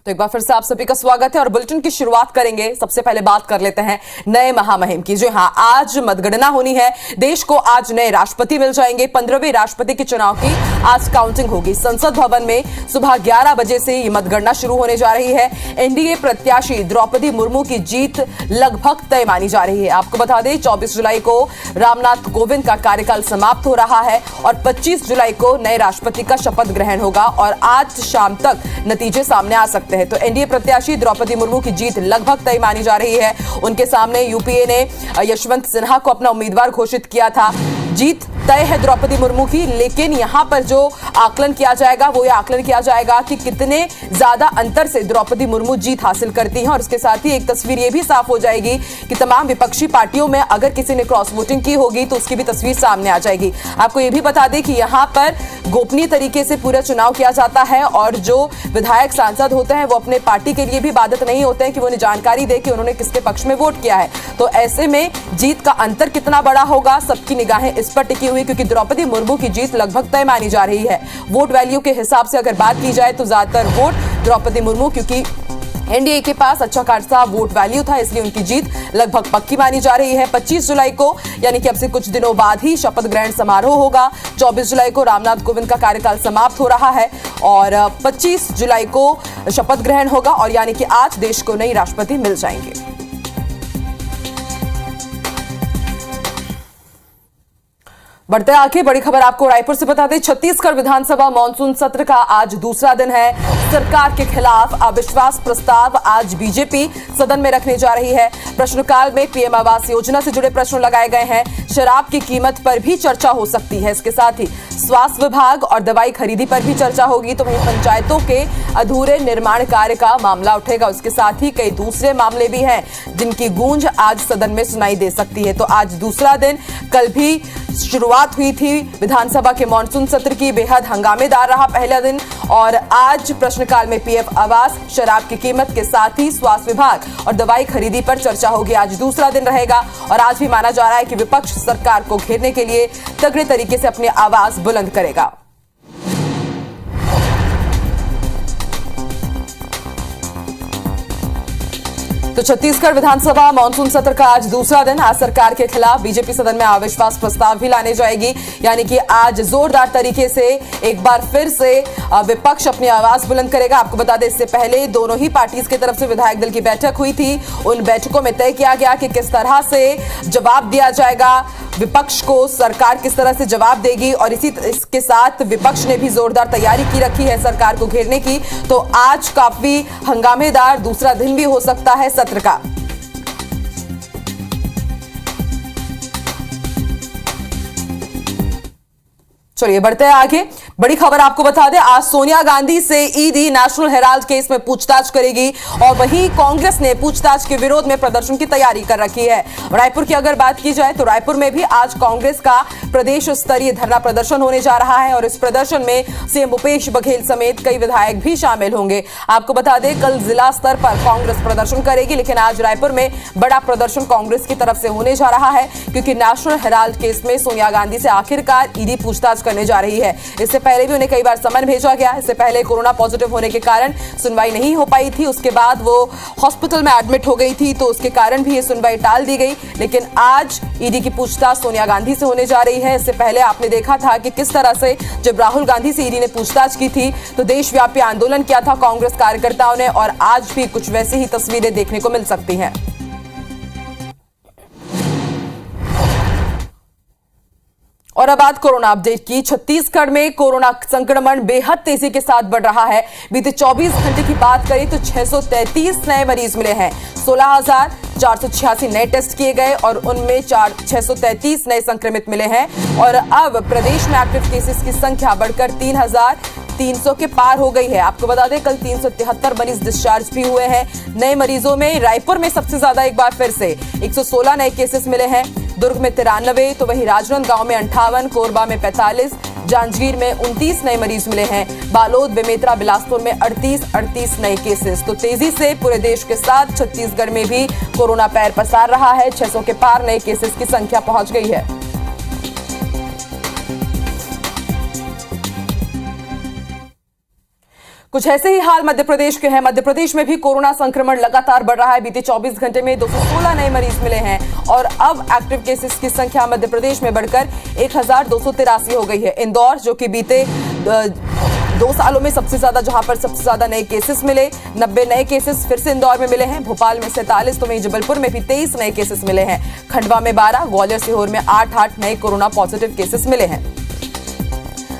तो एक बार फिर से आप सभी का स्वागत है और बुलेटिन की शुरुआत करेंगे। सबसे पहले बात कर लेते हैं नए महामहिम की। जी हां, आज मतगणना होनी है। देश को आज नए राष्ट्रपति मिल जाएंगे। 15वें राष्ट्रपति के चुनाव की आज काउंटिंग होगी। संसद भवन में सुबह 11 बजे से ये मतगणना शुरू होने जा रही है। एनडीए प्रत्याशी द्रौपदी मुर्मू की जीत लगभग तय मानी जा रही है। आपको बता दें 24 जुलाई को रामनाथ कोविंद का कार्यकाल समाप्त हो रहा है और 25 जुलाई को नए राष्ट्रपति का शपथ ग्रहण होगा और आज शाम तक नतीजे सामने आ सकते हैं। तो एनडीए प्रत्याशी द्रौपदी मुर्मू की जीत लगभग तय मानी जा रही है। उनके सामने यूपीए ने यशवंत सिन्हा को अपना उम्मीदवार घोषित किया था। जीत तय है द्रौपदी मुर्मू की, लेकिन यहां पर जो आकलन किया जाएगा वो ये आकलन किया जाएगा कि कितने ज्यादा अंतर से द्रौपदी मुर्मू जीत हासिल करती हैं और इसके साथ ही एक तस्वीर ये भी साफ हो जाएगी कि तमाम विपक्षी पार्टियों में अगर किसी ने क्रॉस वोटिंग की होगी तो उसकी भी तस्वीर सामने आ जाएगी। आपको ये भी बता दें कि यहां पर गोपनीय तरीके से पूरा चुनाव किया जाता है और जो विधायक सांसद होते हैं वो अपने पार्टी के लिए भी बाधित नहीं होते हैं कि वो उन्हें जानकारी दे कि उन्होंने किसके पक्ष में वोट किया है। तो ऐसे में जीत का अंतर कितना बड़ा होगा, सबकी निगाहें इस पर टिकी हुई, क्योंकि द्रौपदी मुर्मू की जीत लगभग तय मानी जा रही है। वोट वैल्यू के हिसाब से अगर बात की जाए तो ज्यादातर वोट द्रौपदी मुर्मू, क्योंकि एनडीए के पास अच्छा खासा वोट वैल्यू था, इसलिए उनकी जीत लगभग पक्की मानी जा रही है। 25 जुलाई को यानी कि अब से कुछ दिनों बाद ही शपथ ग्रहण समारोह होगा। 24 जुलाई को रामनाथ कोविंद का कार्यकाल समाप्त हो रहा है और 25 जुलाई को शपथ ग्रहण होगा और यानी कि आज देश को नई राष्ट्रपति मिल जाएंगे। बढ़ते आगे बड़ी खबर आपको रायपुर से बता दें। छत्तीसगढ़ विधानसभा मानसून सत्र का आज दूसरा दिन है। सरकार के खिलाफ अविश्वास प्रस्ताव आज बीजेपी सदन में रखने जा रही है। प्रश्नकाल में पीएम आवास योजना से जुड़े प्रश्न लगाए गए हैं। शराब की कीमत पर भी चर्चा हो सकती है। इसके साथ ही स्वास्थ्य विभाग और दवाई खरीदी पर भी चर्चा होगी। तो वहीं पंचायतों के अधूरे निर्माण कार्य का मामला उठेगा। उसके साथ ही कई दूसरे मामले भी हैं जिनकी गूंज आज सदन में सुनाई दे सकती है। तो आज दूसरा दिन, कल भी शुरुआत हुई थी विधानसभा के मानसून सत्र की। बेहद हंगामेदार रहा पहला दिन और आज प्रश्नकाल में पीएफ आवास, शराब की कीमत के साथ ही स्वास्थ्य विभाग और दवाई खरीदी पर चर्चा होगी। आज दूसरा दिन रहेगा और आज भी माना जा रहा है कि विपक्ष सरकार को घेरने के लिए तगड़े तरीके से अपनी आवाज बुलंद करेगा। तो छत्तीसगढ़ विधानसभा मानसून सत्र का आज दूसरा दिन। आज सरकार के खिलाफ बीजेपी सदन में अविश्वास प्रस्ताव भी लाने जाएगी, यानी कि आज जोरदार तरीके से एक बार फिर से विपक्ष अपनी आवाज बुलंद करेगा। आपको बता दें इससे पहले दोनों ही पार्टीज की तरफ से विधायक दल की बैठक हुई थी। उन बैठकों में तय किया गया कि किस तरह से जवाब दिया जाएगा, विपक्ष को सरकार किस तरह से जवाब देगी और इसके साथ विपक्ष ने भी जोरदार तैयारी की रखी है सरकार को घेरने की। तो आज काफी हंगामेदार दूसरा दिन भी हो सकता है सत्र का। चलिए बढ़ते हैं आगे। बड़ी खबर आपको बता दें, आज सोनिया गांधी से ईडी नेशनल हेराल्ड केस में पूछताछ करेगी और वहीं कांग्रेस ने पूछताछ के विरोध में प्रदर्शन की तैयारी कर रखी है। रायपुर की अगर बात की जाए तो रायपुर में भी आज कांग्रेस का प्रदेश स्तरीय धरना प्रदर्शन होने जा रहा है और इस प्रदर्शन में सीएम भूपेश बघेल समेत कई विधायक भी शामिल होंगे। आपको बता दें कल जिला स्तर पर कांग्रेस प्रदर्शन करेगी, लेकिन आज रायपुर में बड़ा प्रदर्शन कांग्रेस की तरफ से होने जा रहा है, क्योंकि नेशनल हेराल्ड केस में सोनिया गांधी से आखिरकार ईडी पूछताछ करने जा रही है। इससे पहले भी उन्हें कई बार समन भेजा गया। इससे पहले कोरोना पॉजिटिव होने के कारण सुनवाई नहीं हो पाई थी। उसके बाद वो हॉस्पिटल में एडमिट हो गई थी, तो उसके कारण भी ये सुनवाई टाल दी गई। लेकिन आज ईडी की पूछताछ सोनिया गांधी से होने जा रही है। इससे पहले आपने देखा था कि किस तरह से जब राहुल गांधी से ईडी ने पूछताछ की थी तो देशव्यापी आंदोलन किया था कांग्रेस कार्यकर्ताओं ने, और आज भी कुछ वैसी ही तस्वीरें देखने को मिल सकती हैं। और अब बात कोरोना अपडेट की। छत्तीसगढ़ में कोरोना संक्रमण बेहद तेजी के साथ बढ़ रहा है। बीते 24 घंटे की बात करें तो 633 नए मरीज मिले हैं। 16,486 नए टेस्ट किए गए और उनमें 633 नए संक्रमित मिले हैं और अब प्रदेश में एक्टिव केसेस की संख्या बढ़कर 3,300 के पार हो गई है। आपको बता दें कल 373 मरीज डिस्चार्ज भी हुए हैं। नए मरीजों में रायपुर में सबसे ज्यादा एक बार फिर से 116 नए केसेस मिले हैं। दुर्ग में 93, तो वहीं राजनांदगांव में 58, कोरबा में 45, जांजगीर में 29 नए मरीज मिले हैं। बालोद, बेमेतरा, बिलासपुर में 38 नए केसेस। तो तेजी से पूरे देश के साथ छत्तीसगढ़ में भी कोरोना पैर पसार रहा है। 600 के पार नए केसेस की संख्या पहुंच गई है। कुछ ऐसे ही हाल मध्य प्रदेश के हैं। मध्य प्रदेश में भी कोरोना संक्रमण लगातार बढ़ रहा है। बीते 24 घंटे में 216 नए मरीज मिले हैं और अब एक्टिव केसेस की संख्या मध्य प्रदेश में बढ़कर 1283 हो गई है। इंदौर, जो कि बीते 2 सालों में सबसे ज्यादा, जहां पर सबसे ज्यादा नए केसेस मिले, 90 नए केसेस फिर से इंदौर में मिले हैं। भोपाल में 47, तो वहीं जबलपुर में भी 23 नए केसेस मिले हैं। खंडवा में 12, ग्वालियर, सीहोर में 8 नए कोरोना पॉजिटिव केसेस मिले हैं।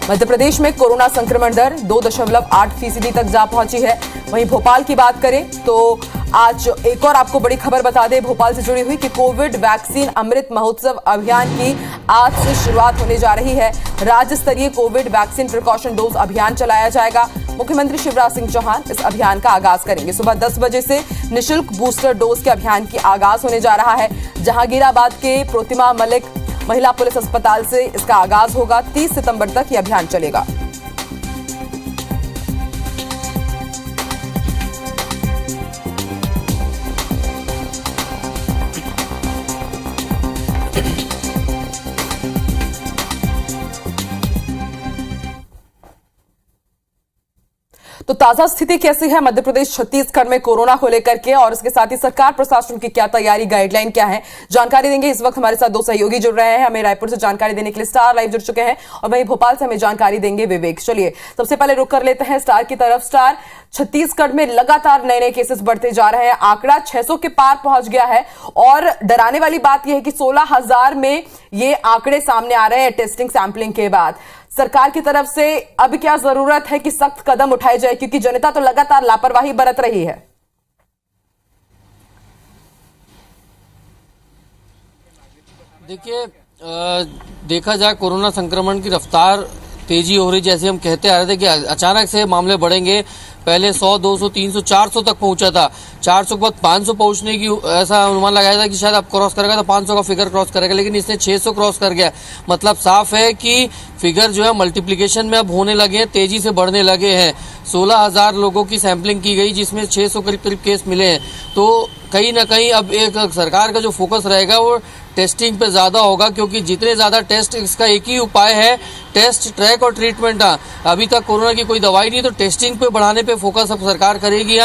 मध्य प्रदेश में कोरोना संक्रमण दर 2.8% तक जा पहुंची है। वहीं भोपाल की बात करें तो आज एक और आपको बड़ी खबर बता दें भोपाल से जुड़ी हुई कि कोविड वैक्सीन अमृत महोत्सव अभियान की आज से शुरुआत होने जा रही है। राज्य स्तरीय कोविड वैक्सीन प्रिकॉशन डोज अभियान चलाया जाएगा। मुख्यमंत्री शिवराज सिंह चौहान इस अभियान का आगाज करेंगे। सुबह 10 बजे से निःशुल्क बूस्टर डोज के अभियान की आगाज होने जा रहा है। जहांगीराबाद के प्रोतिमा मलिक महिला पुलिस अस्पताल से इसका आगाज होगा। 30 सितंबर तक यह अभियान चलेगा। तो ताजा स्थिति कैसी है मध्य प्रदेश छत्तीसगढ़ में कोरोना को लेकर के, और इसके साथ ही सरकार प्रशासन की क्या तैयारी, गाइडलाइन क्या है, जानकारी देंगे। इस वक्त हमारे साथ 2 सहयोगी जुड़ रहे हैं। हमें रायपुर से जानकारी देने के लिए स्टार लाइव जुड़ चुके हैं और वहीं भोपाल से हमें जानकारी देंगे विवेक। चलिए सबसे पहले रुक कर लेते हैं स्टार की तरफ। स्टार, छत्तीसगढ़ में लगातार नए केसेस बढ़ते जा रहे हैं। आंकड़ा 600 के पार पहुंच गया है और डराने वाली बात यह है कि 16,000 में ये आंकड़े सामने आ रहे हैं टेस्टिंग सैंपलिंग के बाद। सरकार की तरफ से अब क्या जरूरत है कि सख्त कदम उठाए जाए, क्योंकि जनता तो लगातार लापरवाही बरत रही है। देखिए, देखा जाए कोरोना संक्रमण की रफ्तार तेजी हो रही, जैसे हम कहते आ रहे थे कि अचानक से मामले बढ़ेंगे। पहले 100, 200, 300, 400 तक पहुंचा था। 400 के बाद 500 पहुंचने की ऐसा अनुमान लगाया था कि शायद अब क्रॉस करेगा तो 500 का फिगर क्रॉस करेगा, लेकिन इसने 600 क्रॉस कर गया। मतलब साफ है कि फिगर जो है मल्टीप्लिकेशन में अब होने लगे हैं, तेजी से बढ़ने लगे हैं। 16,000 लोगों की सैंपलिंग की गई, जिसमें 600 करीब केस मिले हैं। तो कहीं ना कहीं अब एक सरकार का जो फोकस रहेगा वो टेस्टिंग पे ज्यादा होगा, क्योंकि जितने ज्यादा टेस्ट, इसका एक ही उपाय है, टेस्ट, ट्रैक और ट्रीटमेंट। अभी तक कोरोना की कोई दवाई नहीं, तो टेस्टिंग पे बढ़ाने पे फोकस अब सरकार करेगी।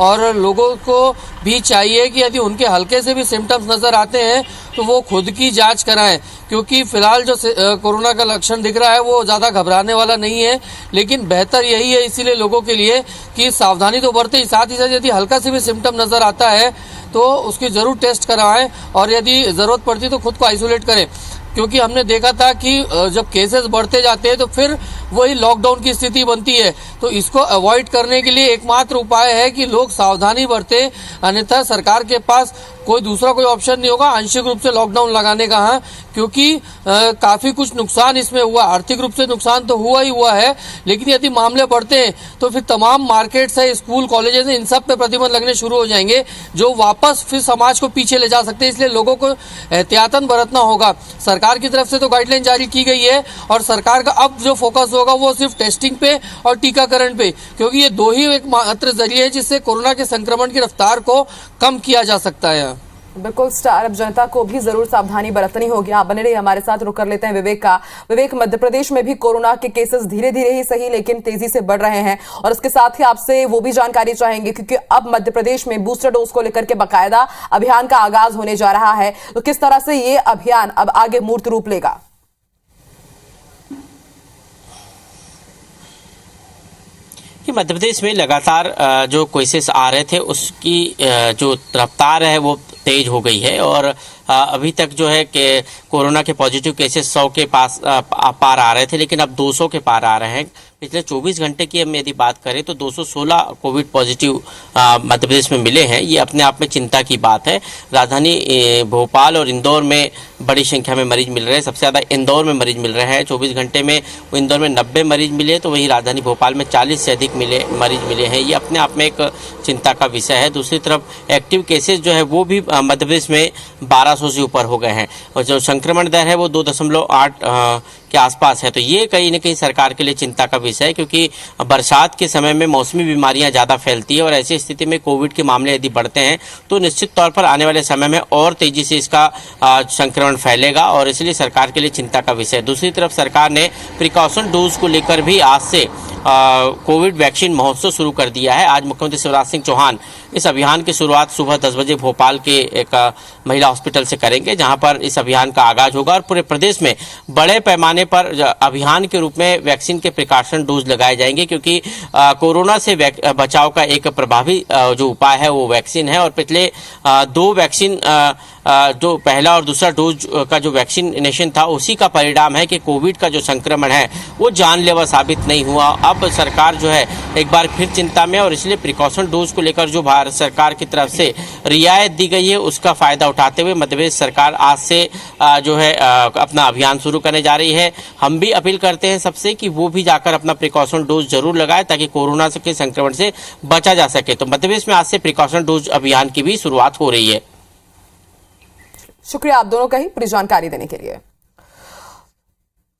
और लोगों को भी चाहिए कि यदि उनके हल्के से भी सिम्टम्स नजर आते हैं तो वो खुद की जांच कराएं, क्योंकि फिलहाल जो कोरोना का लक्षण दिख रहा है वो ज्यादा घबराने वाला नहीं है। लेकिन बेहतर यही है इसीलिए लोगों के लिए कि सावधानी तो बरतें ही, साथ ही साथ यदि हल्का से भी सिम्टम नजर आता है तो उसकी जरूर टेस्ट कराएं और यदि जरूरत पड़ती तो खुद को आइसोलेट करें। क्योंकि हमने देखा था कि जब केसेस बढ़ते जाते हैं तो फिर वही लॉकडाउन की स्थिति बनती है। तो इसको अवॉइड करने के लिए एकमात्र उपाय है कि लोग सावधानी बरतें, अन्यथा सरकार के पास कोई दूसरा कोई ऑप्शन नहीं होगा आंशिक रूप से लॉकडाउन लगाने का। क्योंकि काफी कुछ नुकसान इसमें हुआ, आर्थिक रूप से नुकसान तो हुआ ही हुआ है, लेकिन यदि मामले बढ़ते हैं तो फिर तमाम मार्केट्स है, स्कूल, कॉलेजेस है, इन सब पे प्रतिबंध लगने शुरू हो जाएंगे, जो वापस फिर समाज को पीछे ले जा सकते हैं। इसलिए लोगों को एहतियातन बरतना होगा। सरकार की तरफ से तो गाइडलाइन जारी की गई है और सरकार का अब जो फोकस होगा वो सिर्फ टेस्टिंग पे और टीकाकरण पे, क्योंकि ये 2 ही एकमात्र जरिए है जिससे कोरोना के संक्रमण की रफ्तार को कम किया जा सकता है। बिल्कुल स्टार, अब जनता को भी जरूर सावधानी बरतनी होगी। आप बने रहिए हमारे साथ। रुक कर लेते हैं विवेक का। विवेक, मध्य प्रदेश में भी कोरोना के केसेस धीरे धीरे ही सही लेकिन तेजी से बढ़ रहे हैं, और इसके साथ ही आपसे वो भी जानकारी चाहेंगे क्योंकि अब मध्य प्रदेश में बूस्टर डोज को लेकर के बाकायदा अभियान का आगाज होने जा रहा है। तो किस तरह से ये अभियान अब आगे मूर्त रूप लेगा? कि मध्य प्रदेश में लगातार जो केसेस आ रहे थे उसकी जो रफ्तार है वो तेज हो गई है और अभी तक जो है कि कोरोना के पॉजिटिव केसेस 100 के पास पार आ रहे थे, लेकिन अब 200 के पार आ रहे हैं। पिछले 24 घंटे की हम यदि बात करें तो 216 कोविड पॉजिटिव मध्य प्रदेश में मिले हैं। ये अपने आप में चिंता की बात है। राजधानी भोपाल और इंदौर में बड़ी संख्या में मरीज मिल रहे हैं। सबसे ज़्यादा इंदौर में मरीज मिल रहे हैं। 24 घंटे में इंदौर में 90 मरीज मिले, तो वहीं राजधानी भोपाल में 40 से अधिक मरीज मिले हैं। ये अपने आप में एक चिंता का विषय है। दूसरी तरफ एक्टिव केसेस जो है वो भी मध्य प्रदेश में 1200 से ऊपर हो गए हैं और जो संक्रमण दर है वो 2.8 के आसपास है। तो ये कहीं ना कहीं सरकार के लिए चिंता का विषय है, क्योंकि बरसात के समय में मौसमी बीमारियां ज़्यादा फैलती है और ऐसी स्थिति में कोविड के मामले यदि बढ़ते हैं तो निश्चित तौर पर आने वाले समय में और तेजी से इसका संक्रमण फैलेगा और इसलिए सरकार के लिए चिंता का विषय है। दूसरी तरफ सरकार ने प्रिकॉशन डोज को लेकर भी आज से कोविड वैक्सीन महोत्सव शुरू कर दिया है। आज मुख्यमंत्री शिवराज सिंह चौहान इस अभियान की शुरुआत सुबह 10 बजे भोपाल के एक महिला हॉस्पिटल से करेंगे, जहां पर इस अभियान का आगाज होगा और पूरे प्रदेश में बड़े पैमाने पर अभियान के रूप में वैक्सीन के प्रिकॉशन डोज लगाए जाएंगे, क्योंकि कोरोना से बचाव का एक प्रभावी जो उपाय है वो वैक्सीन है। और पिछले 2 वैक्सीन जो पहला और दूसरा डोज का जो वैक्सीनेशन था उसी का परिणाम है कि कोविड का जो संक्रमण है वो जानलेवा साबित नहीं हुआ। अब सरकार जो है एक बार फिर चिंता में, और इसलिए प्रिकॉशन डोज को लेकर जो भारत सरकार की तरफ से रियायत दी गई है उसका फायदा उठाते हुए मध्य प्रदेश सरकार आज से जो है अपना अभियान शुरू करने जा रही है। हम भी अपील करते हैं सबसे कि वो भी जाकर अपना प्रिकॉशन डोज जरूर लगाए ताकि कोरोना के संक्रमण से बचा जा सके। तो मध्य प्रदेश में आज से प्रिकॉशन डोज अभियान की भी शुरुआत हो रही है। शुक्रिया आप दोनों का ही पूरी जानकारी देने के लिए।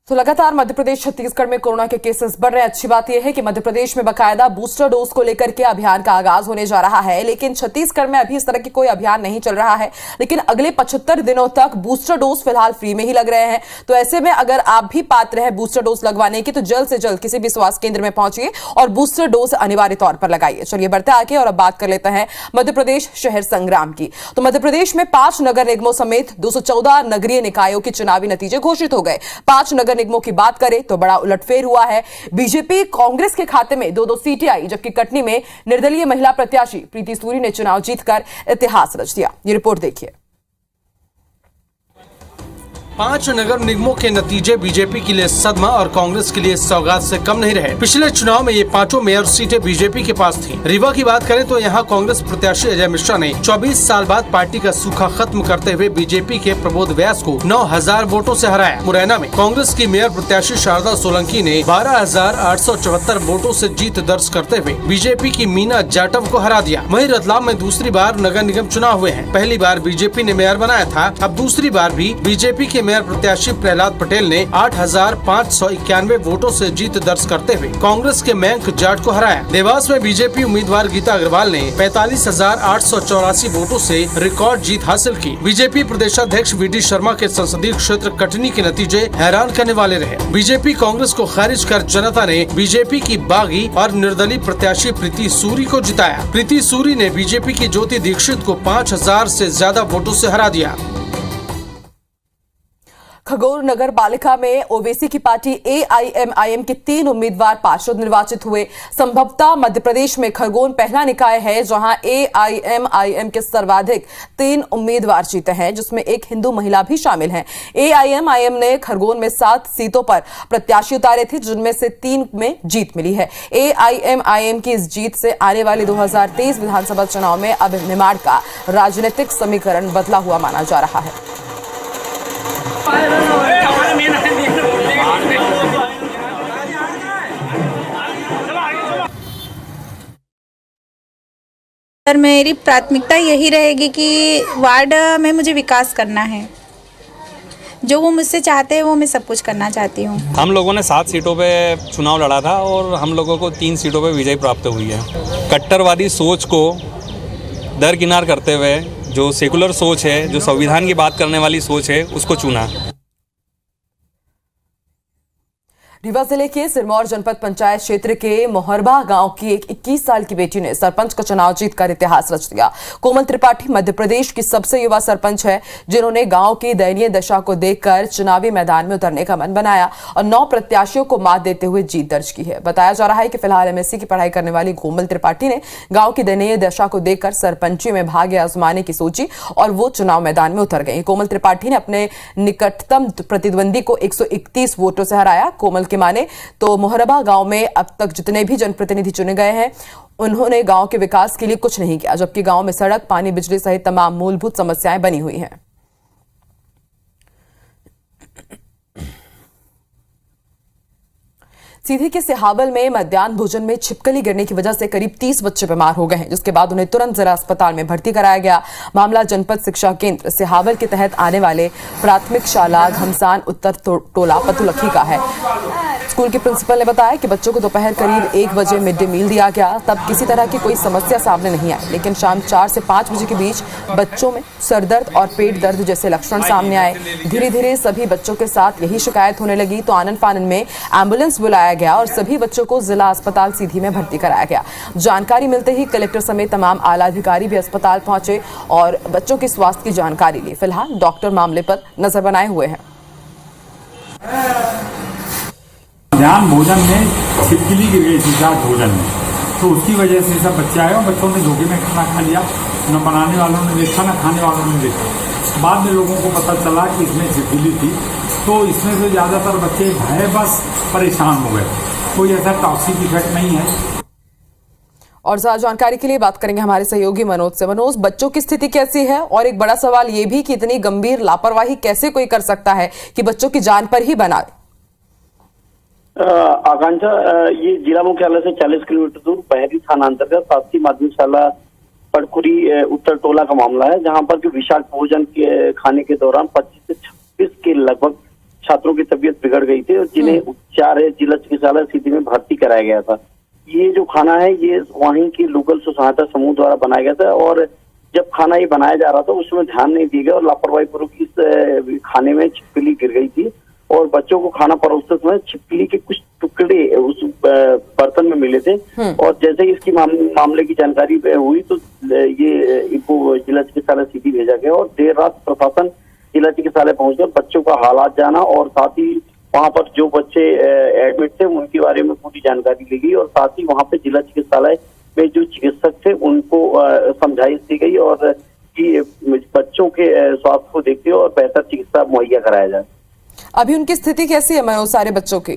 तो लगातार मध्य प्रदेश छत्तीसगढ़ में कोरोना के केसेस बढ़ रहे हैं। अच्छी बात यह है कि मध्य प्रदेश में बकायदा बूस्टर डोज को लेकर के अभियान का आगाज होने जा रहा है, लेकिन छत्तीसगढ़ में अभी इस तरह की कोई अभियान नहीं चल रहा है। लेकिन अगले 75 दिनों तक बूस्टर डोज फिलहाल फ्री में ही लग रहे हैं। तो ऐसे में अगर आप भी पात्र हैं बूस्टर डोज लगवाने की तो जल्द से जल्द किसी भी स्वास्थ्य केंद्र में पहुंचिए और बूस्टर डोज अनिवार्य तौर पर लगाइए। चलिए बढ़ते आगे और अब बात कर लेते हैं मध्य प्रदेश शहर संग्राम की। तो मध्य प्रदेश में 5 नगर निगमों समेत 214 नगरीय निकायों के चुनावी नतीजे घोषित हो गए। 5 नगर निगमों की बात करें तो बड़ा उलटफेर हुआ है। बीजेपी कांग्रेस के खाते में 2-2 सीटें आई, जबकि कटनी में निर्दलीय महिला प्रत्याशी प्रीति सूरी ने चुनाव जीतकर इतिहास रच दिया। ये रिपोर्ट देखिए। 5 नगर निगमों के नतीजे बीजेपी के लिए सदमा और कांग्रेस के लिए सौगात से कम नहीं रहे। पिछले चुनाव में ये 5 मेयर सीटें बीजेपी के पास थीं। रीवा की बात करें तो यहाँ कांग्रेस प्रत्याशी अजय मिश्रा ने 24 साल बाद पार्टी का सूखा खत्म करते हुए बीजेपी के प्रबोध व्यास को 9000 वोटों से हराया। मुरैना में कांग्रेस की मेयर प्रत्याशी शारदा सोलंकी ने 12874 वोटों से जीत दर्ज करते हुए बीजेपी की मीना जाटव को हरा दिया। वहीं रतलाम में दूसरी बार नगर निगम चुनाव हुए हैं। पहली बार बीजेपी ने मेयर बनाया था, अब दूसरी बार भी बीजेपी के मेयर प्रत्याशी प्रहलाद पटेल ने 8591 वोटों से जीत दर्ज करते हुए कांग्रेस के मयंक जाट को हराया। देवास में बीजेपी उम्मीदवार गीता अग्रवाल ने 45,884 वोटों से रिकॉर्ड जीत हासिल की। बीजेपी प्रदेशाध्यक्ष वीडी शर्मा के संसदीय क्षेत्र कटनी के नतीजे हैरान करने वाले रहे। बीजेपी कांग्रेस को खारिज कर जनता ने बीजेपी की बागी और निर्दलीय प्रत्याशी प्रीति सूरी को जिताया। प्रीति सूरी ने बीजेपी की ज्योति दीक्षित को 5000 से ज्यादा वोटों से हरा दिया। खगौर नगर पालिका में ओवैसी की पार्टी AIMIM के 3 उम्मीदवार पार्षद निर्वाचित हुए। संभवतः मध्य प्रदेश में खरगोन पहला निकाय है जहां AIMIM के सर्वाधिक 3 उम्मीदवार जीते हैं, जिसमें एक हिंदू महिला भी शामिल हैं। AIMIM ने खरगोन में 7 सीटों पर प्रत्याशी उतारे थे, जिनमें से 3 में जीत मिली है। AIMIM की इस जीत से आने वाले 2023 विधानसभा चुनाव में अब निमाड़ का राजनीतिक समीकरण बदला हुआ माना जा रहा है। सर, मेरी प्राथमिकता यही रहेगी कि वार्ड में मुझे विकास करना है। जो वो मुझसे चाहते हैं वो मैं सब कुछ करना चाहती हूँ। हम लोगों ने 7 सीटों पे चुनाव लड़ा था और हम लोगों को 3 सीटों पे विजय प्राप्त हुई है। कट्टरवादी सोच को दरकिनार करते हुए जो सेकुलर सोच है, जो संविधान की बात करने वाली सोच है, उसको चुना। रीवा जिले के सिरमौर जनपद पंचायत क्षेत्र के मोहरबा गांव की एक 21 साल की बेटी ने सरपंच का चुनाव जीतकर इतिहास रच दिया। कोमल त्रिपाठी मध्य प्रदेश की सबसे युवा सरपंच है, जिन्होंने गांव की दयनीय दशा को देखकर चुनावी मैदान में उतरने का मन बनाया और 9 प्रत्याशियों को मात देते हुए जीत दर्ज की है। बताया जा रहा है कि फिलहाल MSc की पढ़ाई करने वाली कोमल त्रिपाठी ने गाँव की दयनीय दशा को देखकर सरपंची में भाग्य आजमाने की सोची और वो चुनाव मैदान में उतर गई। कोमल त्रिपाठी ने अपने निकटतम प्रतिद्वंदी को 131 वोटों से हराया। कोमल के माने तो मोहरबा गांव में अब तक जितने भी जनप्रतिनिधि चुने गए हैं उन्होंने गांव के विकास के लिए कुछ नहीं किया, जबकि गांव में सड़क, पानी, बिजली सहित तमाम मूलभूत समस्याएं बनी हुई हैं। सीधी के सिहावल में मध्याह्न भोजन में छिपकली गिरने की वजह से करीब 30 बच्चे बीमार हो गए हैं, जिसके बाद उन्हें तुरंत जिला अस्पताल में भर्ती कराया गया। मामला जनपद शिक्षा केंद्र सिहावल के तहत आने वाले प्राथमिक शाला घमसान उत्तर टोला पतुलखी का है। स्कूल के प्रिंसिपल ने बताया कि बच्चों को दोपहर करीब 1 बजे मिड डे मील दिया गया, तब किसी तरह की कोई समस्या सामने नहीं आई, लेकिन शाम 4 से 5 बजे के बीच बच्चों में सरदर्द और पेट दर्द जैसे लक्षण सामने आए। धीरे धीरे सभी बच्चों के साथ यही शिकायत होने लगी तो आनन फानन में एम्बुलेंस बुलाया गया और सभी बच्चों को जिला अस्पताल सीधी में भर्ती कराया गया। जानकारी मिलते ही कलेक्टर समेत तमाम आला अधिकारी भी अस्पताल पहुंचे और बच्चों के स्वास्थ्य की जानकारी ली। फिलहाल डॉक्टर मामले पर नजर बनाए हुए हैं। मध्याह्न भोजन में छिपकली गिर गई थी रात भोजन में, तो उसकी वजह से सब बच्चे आए और बच्चों ने धोखे में खाना खा लिया। न बनाने वालों ने देखा, न खाने वालों ने देखा। बाद में लोगों को पता चला कि इसमें छिपकली थी, तो इसमें से ज़्यादातर बच्चे भयवश परेशान हो गए। कोई ऐसा टॉक्सिक इफेक्ट नहीं है। और ज्यादा जानकारी के लिए बात करेंगे हमारे सहयोगी मनोज से। मनोज, बच्चों की स्थिति कैसी है और एक बड़ा सवाल ये भी कि इतनी गंभीर लापरवाही कैसे कोई कर सकता है कि बच्चों की जान पर ही बना? आकांक्षा, ये जिला मुख्यालय से 40 किलोमीटर दूर बहरी थाना अंतर्गत शासकीय माध्यमिक शाला पड़कुरी उत्तर टोला का मामला है, जहां पर विषाक्त भोजन के खाने के दौरान 25 से 26 के लगभग छात्रों की तबीयत बिगड़ गई थी और जिन्हें उपचार जिला चिकित्सालय सीधी में भर्ती कराया गया था। ये जो खाना है ये वहीं की लोकल स्व सहायता समूह द्वारा बनाया गया था और जब खाना ये बनाया जा रहा था उसमें ध्यान नहीं दिया गया और लापरवाही पूर्वक इस खाने में छिपकली गिर गई थी और बच्चों को खाना परोसते समय छिपकली के कुछ टुकड़े उस बर्तन में मिले थे और जैसे ही इसकी मामले की जानकारी हुई तो ये इनको जिला चिकित्सालय सीधी भेजा गया और देर रात प्रशासन जिला चिकित्सालय पहुंचकर बच्चों का हालात जाना और साथ ही वहां पर जो बच्चे एडमिट थे उनके बारे में पूरी जानकारी ली गई और साथ ही वहां पे जिला चिकित्सालय में जो चिकित्सक थे उनको समझाइश दी गई और कि बच्चों के स्वास्थ्य को देखते हुए और बेहतर चिकित्सा मुहैया कराया जाए। अभी उनकी स्थिति कैसी है मनोज, सारे बच्चों की?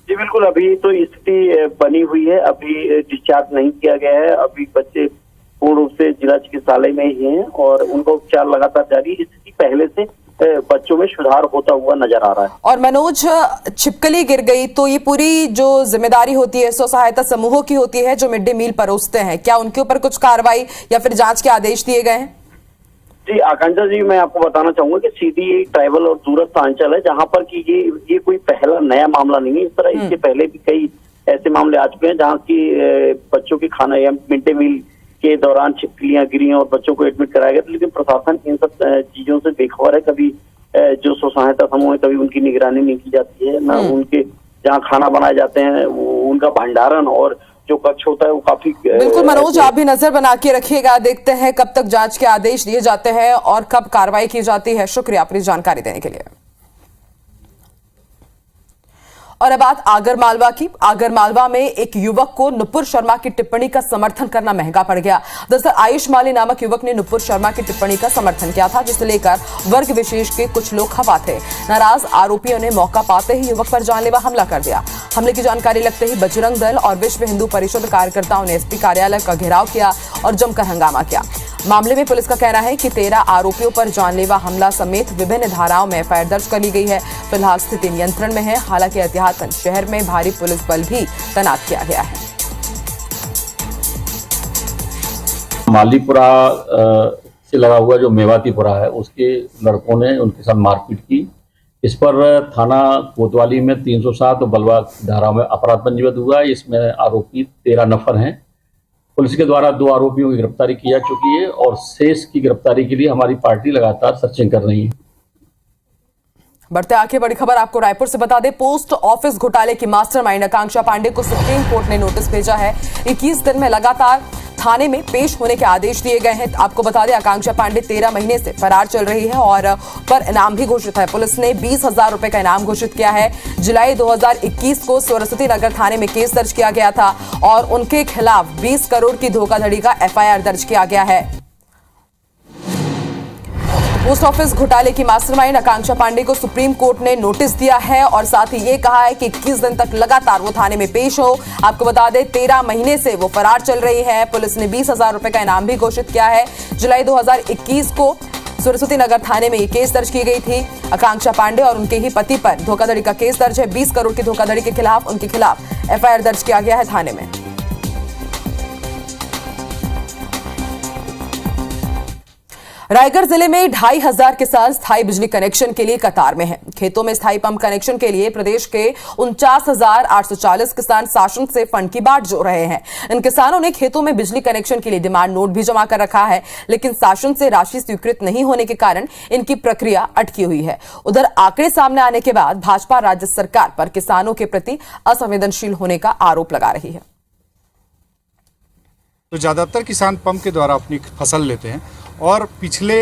जी बिल्कुल, अभी तो स्थिति बनी हुई है, अभी डिस्चार्ज नहीं किया गया है। अभी बच्चे पूर्ण रूप से जिला चिकित्सालय में ही हैं और उनका उपचार लगातार जारी। स्थिति पहले से बच्चों में सुधार होता हुआ नजर आ रहा है। और मनोज, छिपकली गिर गई तो ये पूरी जो जिम्मेदारी होती है स्व सहायता समूहों की होती है जो मिड डे मील परोसते हैं, क्या उनके ऊपर कुछ कार्रवाई या फिर जांच के आदेश दिए गए हैं? जी आकांक्षा जी, मैं आपको बताना चाहूंगा कि सीधी ट्राइबल और दूरस्थ अंचल है जहां पर कि ये कोई पहला नया मामला नहीं है। इस तरह इसके पहले भी कई ऐसे मामले आ चुके हैं जहां की बच्चों के खाना या मिड डे मील के दौरान छिपकलियां गिरी और बच्चों को एडमिट कराया गया, लेकिन प्रशासन इन सब चीजों से बेखबर है। कभी जो स्व सहायता समूह है कभी उनकी निगरानी नहीं की जाती है, ना उनके जहाँ खाना बनाए जाते हैं उनका भंडारण और जो कक्ष होता है वो काफी। बिल्कुल मनोज, आप भी नजर बना के रखिएगा, देखते हैं कब तक जांच के आदेश दिए जाते हैं और कब कार्रवाई की जाती है। शुक्रिया अपनी जानकारी देने के लिए। और अब बात आगरमालवा की। आगरमालवा में एक युवक को नुपुर शर्मा की टिप्पणी का समर्थन करना महंगा पड़ गया। दरअसल आयुष माली नामक युवक ने नुपुर शर्मा की टिप्पणी का समर्थन किया था, जिसे लेकर वर्ग विशेष के कुछ लोग खफा थे। नाराज आरोपियों ने मौका पाते ही युवक पर जानलेवा हमला कर दिया। हमले की जानकारी लगते ही बजरंग दल और विश्व हिंदू परिषद कार्यकर्ताओं ने एसपी कार्यालय का घेराव किया और जमकर हंगामा किया। मामले में पुलिस का कहना है कि 13 आरोपियों पर जानलेवा हमला समेत विभिन्न धाराओं में एफआईआर दर्ज कर ली गई है। फिलहाल स्थिति नियंत्रण में है, हालांकि एहतियातन शहर में भारी पुलिस बल भी तैनात किया गया है। मालीपुरा से लगा हुआ जो मेवातीपुरा है उसके लड़कों ने उनके साथ मारपीट की। इस पर थाना कोतवाली में 307 और बलवा धारा में अपराध पंजीबद्ध हुआ है। इसमें आरोपी 13 नफर हैं। पुलिस के द्वारा 2 आरोपियों की गिरफ्तारी की जा चुकी है और शेष की गिरफ्तारी के लिए हमारी पार्टी लगातार सर्चिंग कर रही है। बढ़ते आगे बड़ी खबर आपको रायपुर से बता दें, पोस्ट ऑफिस घोटाले की मास्टरमाइंड आकांक्षा पांडे को सुप्रीम कोर्ट ने नोटिस भेजा है। 21 दिन में लगातार थाने में पेश होने के आदेश दिए गए हैं। आपको बता दें आकांक्षा पांडे 13 महीने से फरार चल रही है और पर इनाम भी घोषित है। पुलिस ने 20,000 रुपए का इनाम घोषित किया है। जुलाई 2021 को सरस्वती नगर थाने में केस दर्ज किया गया था और उनके खिलाफ 20 करोड़ की धोखाधड़ी का एफआईआर दर्ज किया गया है। पोस्ट ऑफिस घोटाले की मास्टरमाइंड आकांक्षा पांडे को सुप्रीम कोर्ट ने नोटिस दिया है और साथ ही ये कहा है कि 21 दिन तक लगातार वो थाने में पेश हो। आपको बता दें 13 महीने से वो फरार चल रही है। पुलिस ने 20,000 रुपए का इनाम भी घोषित किया है। जुलाई 2021 को सरस्वती नगर थाने में ये केस दर्ज की गई थी। आकांक्षा पांडे और उनके ही पति पर धोखाधड़ी का केस दर्ज है। 20 करोड़ की धोखाधड़ी के खिलाफ उनके खिलाफ एफआईआर दर्ज किया गया है थाने में। रायगढ़ जिले में 2500 किसान स्थायी बिजली कनेक्शन के लिए कतार में हैं। खेतों में स्थायी पंप कनेक्शन के लिए प्रदेश के 49,840 किसान शासन से फंड की बाट जोड़ रहे हैं। इन किसानों ने खेतों में बिजली कनेक्शन के लिए डिमांड नोट भी जमा कर रखा है, लेकिन शासन से राशि स्वीकृत नहीं होने के कारण इनकी प्रक्रिया अटकी हुई है। उधर आंकड़े सामने आने के बाद भाजपा राज्य सरकार पर किसानों के प्रति असंवेदनशील होने का आरोप लगा रही है। तो ज़्यादातर किसान पंप के द्वारा अपनी फसल लेते हैं और पिछले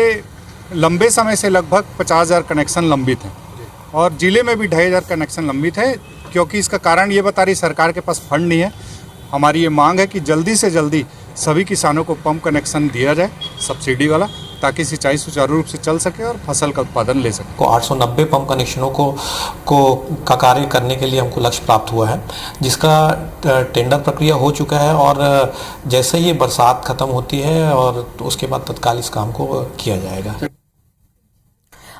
लंबे समय से लगभग 50,000 कनेक्शन लंबित हैं और ज़िले में भी 2,500 कनेक्शन लंबित है, क्योंकि इसका कारण ये बता रही सरकार के पास फंड नहीं है। हमारी ये मांग है कि जल्दी से जल्दी सभी किसानों को पंप कनेक्शन दिया जाए सब्सिडी वाला, ताकि सिंचाई सुचारू रूप से चल सके और फसल का उत्पादन ले सके। को 890 पंप कनेक्शनों का कार्य करने के लिए हमको लक्ष्य प्राप्त हुआ है, जिसका टेंडर प्रक्रिया हो चुका है और जैसे ही बरसात खत्म होती है और उसके बाद तत्काल इस काम को किया जाएगा।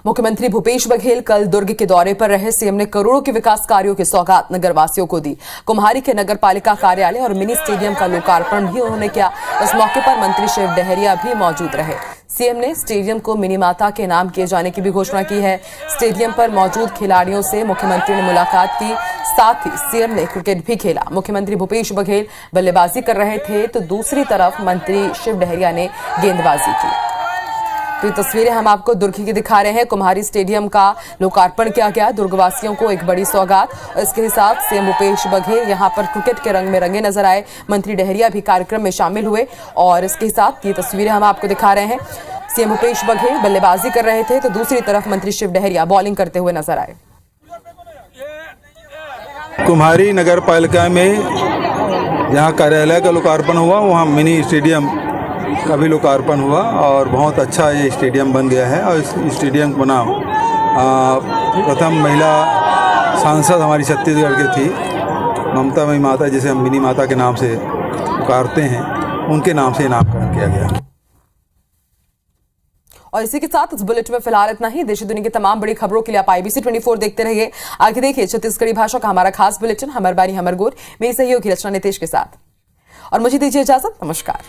मुख्यमंत्री भूपेश बघेल कल दुर्ग के दौरे पर रहे। सीएम ने करोड़ों के विकास कार्यों की सौगात नगरवासियों को दी। कुम्हारी के नगर पालिका कार्यालय और मिनी स्टेडियम का लोकार्पण भी उन्होंने किया। इस मौके पर मंत्री शिव डहरिया भी मौजूद रहे। सीएम ने स्टेडियम को मिनी माता के नाम किए जाने की भी घोषणा की है। स्टेडियम पर मौजूद खिलाड़ियों से मुख्यमंत्री ने मुलाकात की, साथ ही सीएम ने क्रिकेट भी खेला। मुख्यमंत्री भूपेश बघेल बल्लेबाजी कर रहे थे तो दूसरी तरफ मंत्री शिव डहरिया ने गेंदबाजी की। तो ये तस्वीरें हम आपको दुर्ग की दिखा रहे हैं। कुम्हारी स्टेडियम का लोकार्पण किया गया, दुर्गवासियों को एक बड़ी सौगात। इसके साथ सीएम भूपेश बघेल यहां पर क्रिकेट के रंग में रंगे नजर आए। मंत्री डहरिया भी कार्यक्रम में शामिल हुए और इसके साथ ये तस्वीरें हम आपको दिखा रहे हैं। सीएम भूपेश बघेल बल्लेबाजी कर रहे थे तो दूसरी तरफ मंत्री शिव डहरिया बॉलिंग करते हुए नजर आए। कुम्हारी नगर पालिका में जहाँ कार्यालय का लोकार्पण हुआ, वहाँ मिनी स्टेडियम का भी लोकार्पण हुआ और बहुत अच्छा ये स्टेडियम बन गया है। और इस स्टेडियम का नाम प्रथम महिला सांसद हमारी छत्तीसगढ़ की थी ममता मई माता, जिसे हम मिनी माता के नाम से पुकारते हैं, उनके नाम से नामकरण किया गया। और इसी के साथ इस बुलेटिन में फिलहाल इतना ही। देश दुनिया की तमाम बड़ी खबरों के लिए आप IBC 24 देखते रहिए। आगे देखिए छत्तीसगढ़ी भाषा का हमारा खास बुलेटिन हमर बारी हमर गोर, मेरी सहयोगी रचना नितेश के साथ। और मुझे दीजिए इजाजत, नमस्कार।